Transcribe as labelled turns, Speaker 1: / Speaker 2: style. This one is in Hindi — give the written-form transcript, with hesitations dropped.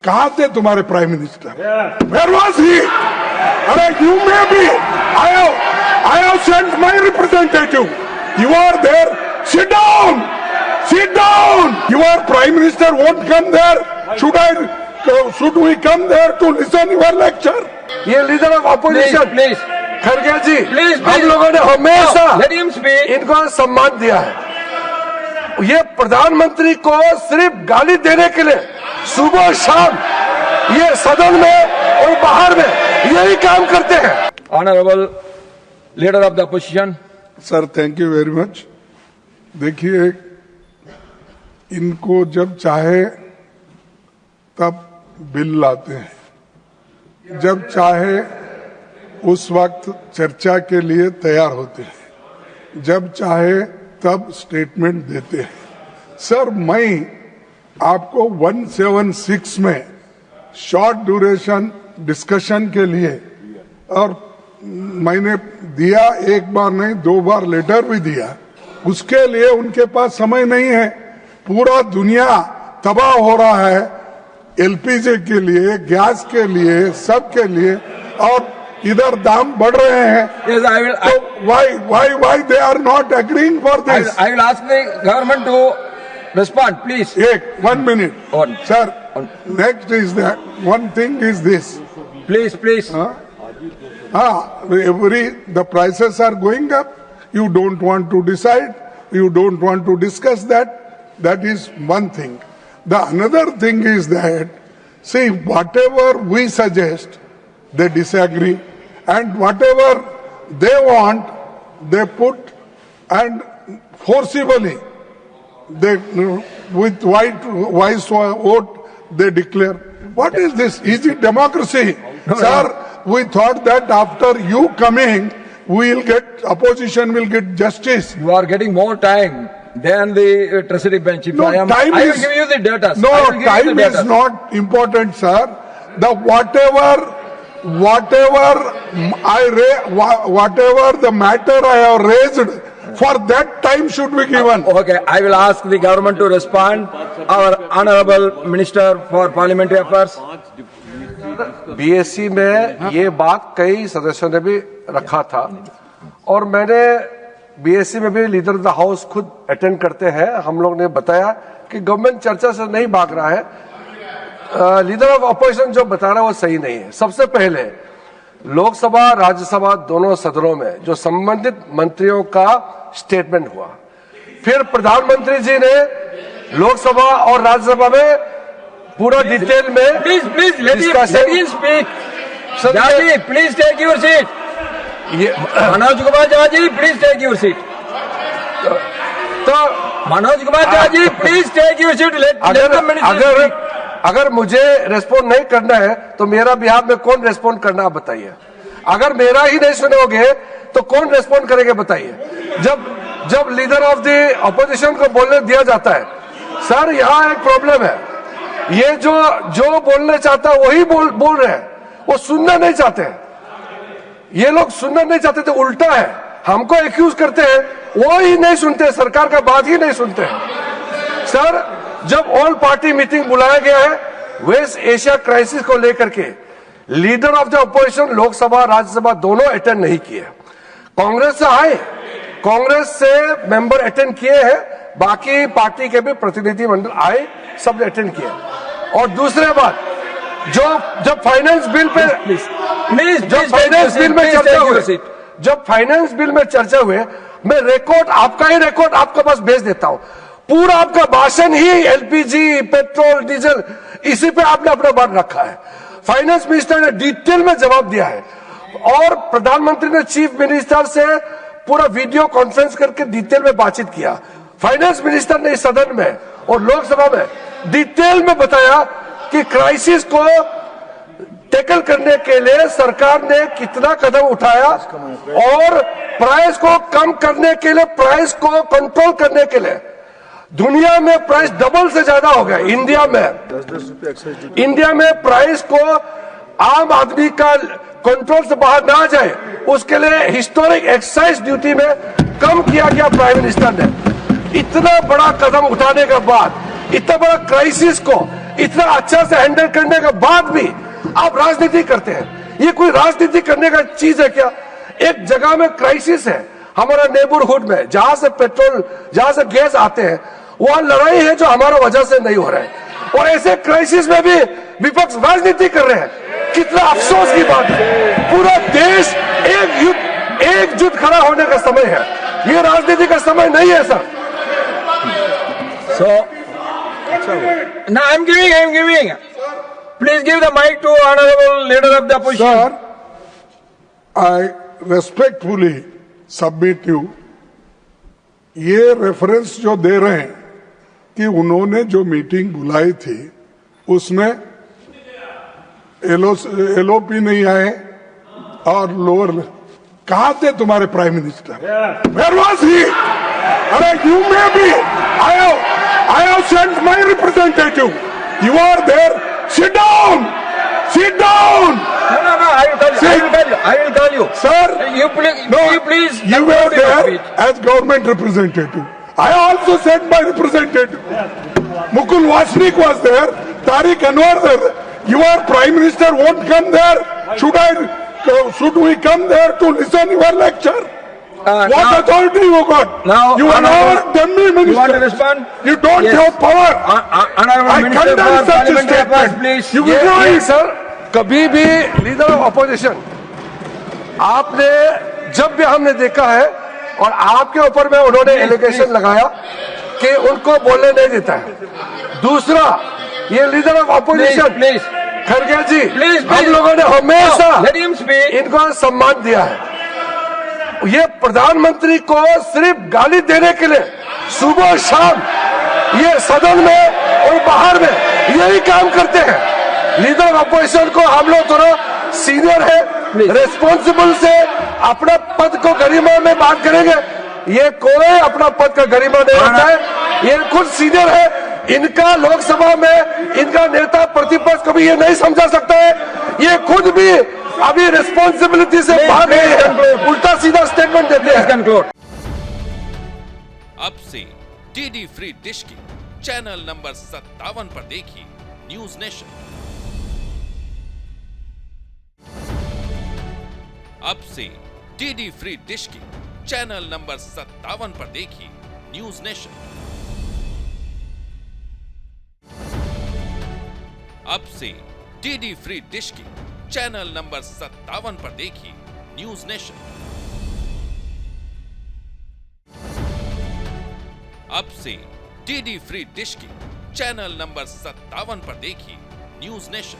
Speaker 1: कहाँ थे तुम्हारे prime minister? Where was he? अरे you may be. I have sent my representative. You are there. Sit down. Sit down. Your prime minister won't come there. Should we come there to listen your lecture?
Speaker 2: ये लीडर ऑफ ऑपोजिशन
Speaker 3: प्लीज
Speaker 2: खड़गे जी,
Speaker 3: Please,
Speaker 2: हम
Speaker 3: please.
Speaker 2: लोगों ने हमेशा
Speaker 3: लेट हिम स्पीक।
Speaker 2: इनको सम्मान दिया है। ये प्रधानमंत्री को सिर्फ गाली देने के लिए सुबह शाम ये सदन में और बाहर में यही काम करते हैं।
Speaker 3: Honourable leader of the opposition.
Speaker 1: Sir thank you very much. देखिए, इनको जब चाहे तब बिल लाते हैं, जब चाहे उस वक्त चर्चा के लिए तैयार होते हैं, जब चाहे तब स्टेटमेंट देते हैं। सर मैं आपको 176 में शॉर्ट ड्यूरेशन डिस्कशन के लिए और मैंने दिया, एक बार नहीं 2 बार लेटर भी दिया, उसके लिए उनके पास समय नहीं है। पूरा दुनिया तबाह हो रहा है एलपीजी के लिए, गैस के लिए, सब के लिए, और इधर दाम बढ़ रहे हैं।
Speaker 3: Yes, I will.
Speaker 1: So why they are not agreeing for this?
Speaker 3: I will ask the government to respond, please.
Speaker 1: One minute.
Speaker 3: On.
Speaker 1: Sir, next is that one thing is this.
Speaker 3: Please.
Speaker 1: The prices are going up. You don't want to decide. You don't want to discuss that. That is one thing. The another thing is that, see, whatever we suggest, they disagree, and whatever they want, they put, and forcibly, they with wise vote they declare. What is this? Is it democracy? Sir, we thought that after you coming, opposition will get justice.
Speaker 3: You are getting more time than the treasury bench. If
Speaker 1: No,
Speaker 3: I
Speaker 1: time
Speaker 3: will
Speaker 1: is-
Speaker 3: give you the data.
Speaker 1: No,
Speaker 3: I will give you
Speaker 1: time
Speaker 3: the
Speaker 1: is
Speaker 3: data.
Speaker 1: not important, sir. The whatever the matter I have raised, for that time should be given.
Speaker 3: Okay, I will ask the government to respond. Our honorable Minister for Parliamentary Affairs.
Speaker 2: BSc में ये बात कई सदस्यों ने भी रखा था, और मैंने बीएससी में भी लीडर ऑफ द हाउस खुद अटेंड करते हैं। हम लोग ने बताया कि गवर्नमेंट चर्चा से नहीं भाग रहा है। लीडर ऑफ अपोजिशन जो बता रहा है वो सही नहीं है। सबसे पहले लोकसभा राज्यसभा दोनों सदनों में जो संबंधित मंत्रियों का स्टेटमेंट हुआ, फिर प्रधानमंत्री जी ने लोकसभा और राज्यसभा में पूरा डिटेल में
Speaker 3: Please, let him speak. Jaji, please take your seat. Manoj Kumar जाजी, please take your seat.
Speaker 2: तो
Speaker 3: मनोज कुमार जाजी, please take your seat. Let the minister speak.
Speaker 2: अगर मुझे रेस्पॉन्ड नहीं करना है तो मेरा बिहार में कौन रेस्पॉन्ड करना आप बताइए। अगर मेरा ही नहीं सुनोगे तो कौन रेस्पॉन्ड करेंगे बताइए। जब लीडर ऑफ द ऑपोजिशन को बोलने दिया जाता है, सर यहाँ एक प्रॉब्लम है, ये जो बोलने चाहता है वही बोल रहे हैं, वो सुनना नहीं चाहते हैं। ये लोग सुनना नहीं चाहते थे, उल्टा है, हमको एक्यूज करते हैं, वो ही नहीं सुनते, सरकार का बात ही नहीं सुनते हैं। सर, जब ऑल पार्टी मीटिंग बुलाया गया है वेस्ट एशिया क्राइसिस को लेकर के, leader of the opposition Lok Sabha Rajya Sabha दोनों अटेंड नहीं किए। कांग्रेस से आए, कांग्रेस से मेंबर अटेंड किए हैं, बाकी पार्टी के भी प्रतिनिधि मंडल आए, सब ने अटेंड किए। और दूसरे बात, जब फाइनेंस बिल पे जब फाइनेंस बिल में चर्चा हुए, मैं रिकॉर्ड आपका ही रिकॉर्ड आपके पास भेज देता हूं। पूरा आपका भाषण ही एलपीजी पेट्रोल डीजल इसी पे आपने अपना बात रखा है। फाइनेंस मिनिस्टर ने डिटेल में जवाब दिया है, और प्रधानमंत्री ने चीफ मिनिस्टर से पूरा वीडियो कॉन्फ्रेंस करके डिटेल में बातचीत किया। फाइनेंस मिनिस्टर ने इस सदन में और लोकसभा में डिटेल में बताया कि क्राइसिस को टैकल करने के लिए सरकार ने कितना कदम उठाया, और प्राइस को कम करने के लिए, प्राइस को कंट्रोल करने के लिए दुनिया में प्राइस डबल से ज्यादा हो गया। इंडिया में प्राइस को आम आदमी का कंट्रोल से बाहर ना जाए, उसके लिए हिस्टोरिक एक्साइज ड्यूटी में कम किया गया प्राइम मिनिस्टर ने। इतना बड़ा कदम उठाने के बाद, इतना बड़ा क्राइसिस को इतना अच्छा से हैंडल करने के बाद भी आप राजनीति करते हैं। ये कोई राजनीति करने का चीज है क्या? एक जगह में क्राइसिस है हमारा नेबरहुड में, जहां से पेट्रोल, जहां से गैस आते हैं, वहां लड़ाई है जो हमारा वजह से नहीं हो रहा है, और ऐसे क्राइसिस में भी विपक्ष राजनीति कर रहे हैं। कितना अफसोस की बात है। पूरा देश एकजुट खड़ा होने का समय है, ये राजनीति का समय नहीं है sir.
Speaker 3: So, now I'm giving. Please give the mic to honorable leader of the opposition.
Speaker 1: Sir, I respectfully submit you, ये रेफरेंस जो दे रहे हैं कि उन्होंने जो मीटिंग बुलाई थी उसमें एलओपी नहीं आए और लोअर, कहाँ थे तुम्हारे prime minister? Where was he? अरे you may be. I have sent my representative. You are there. Sit down. Sit down.
Speaker 3: No, I will tell you.
Speaker 1: Sir,
Speaker 3: You please.
Speaker 1: You were there as government representative. I also sent my representative. Mukul Wasnik was there. Tariq Anwar there. Your prime minister won't come there. Should we come there to listen your lecture? What
Speaker 3: now-
Speaker 1: authority you got?
Speaker 3: Now,
Speaker 1: You are
Speaker 3: honorable-
Speaker 1: our dummy minister.
Speaker 3: You want to respond?
Speaker 1: You don't
Speaker 3: Yes.
Speaker 1: have power.
Speaker 3: Honorable
Speaker 1: I
Speaker 3: Minister
Speaker 1: condemn
Speaker 3: for
Speaker 1: such a
Speaker 3: Parliamentary Affairs,
Speaker 1: statement.
Speaker 3: please.
Speaker 1: You
Speaker 2: ये
Speaker 1: withdraw it.
Speaker 2: सर, कभी भी लीडर ऑफ अपोजिशन, आपने जब भी हमने देखा है, और आपके ऊपर में उन्होंने एलिगेशन लगाया कि उनको बोलने नहीं देता है। दूसरा, ये leader of opposition
Speaker 3: Please.
Speaker 2: Kharge ji,
Speaker 3: Please.
Speaker 2: हम लोगों ने हमेशा
Speaker 3: Let him speak.
Speaker 2: इनको सम्मान दिया है। ये प्रधानमंत्री को सिर्फ गाली देने के लिए सुबह शाम ये सदन में और बाहर में यही काम करते हैं। लीडर ऑफ अपोजिशन को हम लोग थोड़ा सीनियर है, रेस्पॉन्सिबल से अपना पद को गरिमा में बात करेंगे। ये कोई अपना पद का गरिमा नहीं रखता है, ये खुद सीनियर है। इनका लोकसभा में इनका नेता प्रतिपक्ष कभी ये नहीं समझा सकता है, ये खुद भी अभी रिस्पॉन्सिबिलिटी से बाहर नहीं है, उल्टा सीधा स्टेटमेंट देते
Speaker 3: Please
Speaker 2: हैं।
Speaker 3: conclude.
Speaker 4: अब से डीडी फ्री डिश की चैनल नंबर 57 पर देखिए न्यूज नेशन। अब से डीडी फ्री डिश की चैनल नंबर 57 पर देखिए न्यूज नेशन। अब से डीडी फ्री डिश की चैनल नंबर 57 पर देखिए न्यूज नेशन। अब से डीडी फ्री डिश की चैनल नंबर 57 पर देखिए न्यूज नेशन।